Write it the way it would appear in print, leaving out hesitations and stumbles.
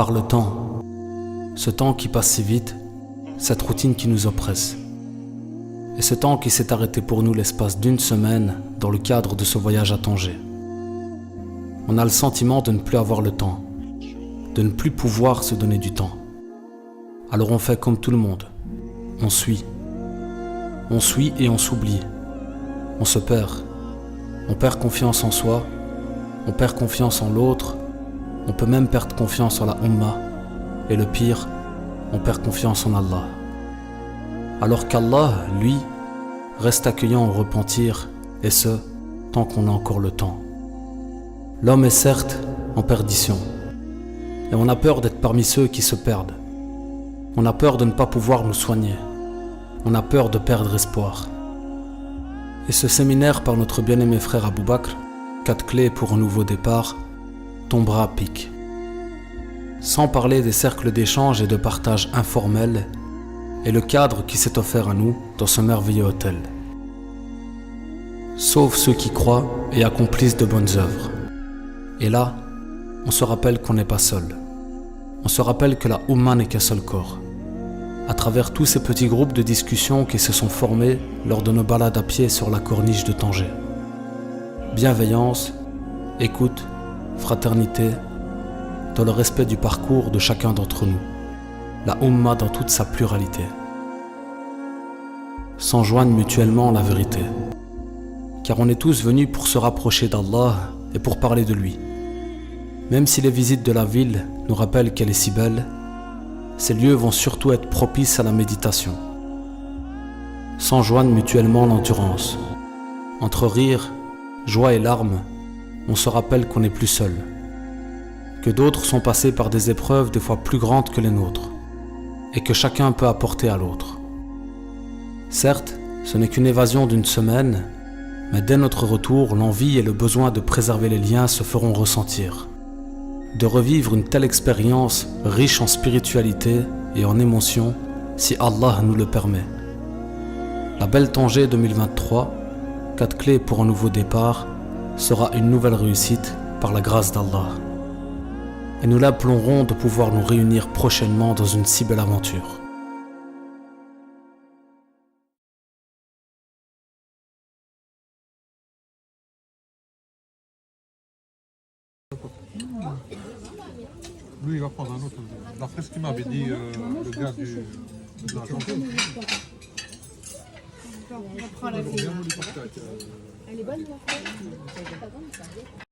par le temps. Ce temps qui passe si vite, cette routine qui nous oppresse. Et ce temps qui s'est arrêté pour nous l'espace d'une semaine dans le cadre de ce voyage à Tanger. On a le sentiment de ne plus avoir le temps, de ne plus pouvoir se donner du temps. Alors on fait comme tout le monde, on suit. On suit et on s'oublie. On se perd. On perd confiance en soi, on perd confiance en l'autre, on peut même perdre confiance en la Ummah. Et le pire, on perd confiance en Allah. Alors qu'Allah, lui, reste accueillant au repentir, et ce, tant qu'on a encore le temps. L'homme est certes en perdition, et on a peur d'être parmi ceux qui se perdent. On a peur de ne pas pouvoir nous soigner. On a peur de perdre espoir. Et ce séminaire par notre bien-aimé frère Abou Bakr, 4 clés pour un nouveau départ, tombera à pic. Sans parler des cercles d'échange et de partage informels et le cadre qui s'est offert à nous dans ce merveilleux hôtel. Sauf ceux qui croient et accomplissent de bonnes œuvres. Et là, on se rappelle qu'on n'est pas seul. On se rappelle que la Ummah n'est qu'un seul corps. À travers tous ces petits groupes de discussion qui se sont formés lors de nos balades à pied sur la corniche de Tanger. Bienveillance, écoute, fraternité, dans le respect du parcours de chacun d'entre nous. La Ummah dans toute sa pluralité. S'enjoignent mutuellement la vérité. Car on est tous venus pour se rapprocher d'Allah et pour parler de lui. Même si les visites de la ville nous rappellent qu'elle est si belle, ces lieux vont surtout être propices à la méditation. S'enjoignent mutuellement l'endurance. Entre rire, joie et larmes, on se rappelle qu'on n'est plus seul. Que d'autres sont passés par des épreuves des fois plus grandes que les nôtres. Et que chacun peut apporter à l'autre. Certes, ce n'est qu'une évasion d'une semaine, mais dès notre retour, l'envie et le besoin de préserver les liens se feront ressentir. De revivre une telle expérience riche en spiritualité et en émotions, si Allah nous le permet. La belle Tanger 2023, 4 clés pour un nouveau départ, sera une nouvelle réussite par la grâce d'Allah. Et nous l'implorons de pouvoir nous réunir prochainement dans une si belle aventure. Lui, il va prendre un autre. D'après ce qu'il m'avait dit, le gars de la chanteuse. On prend la fille. Elle est bonne, la fille?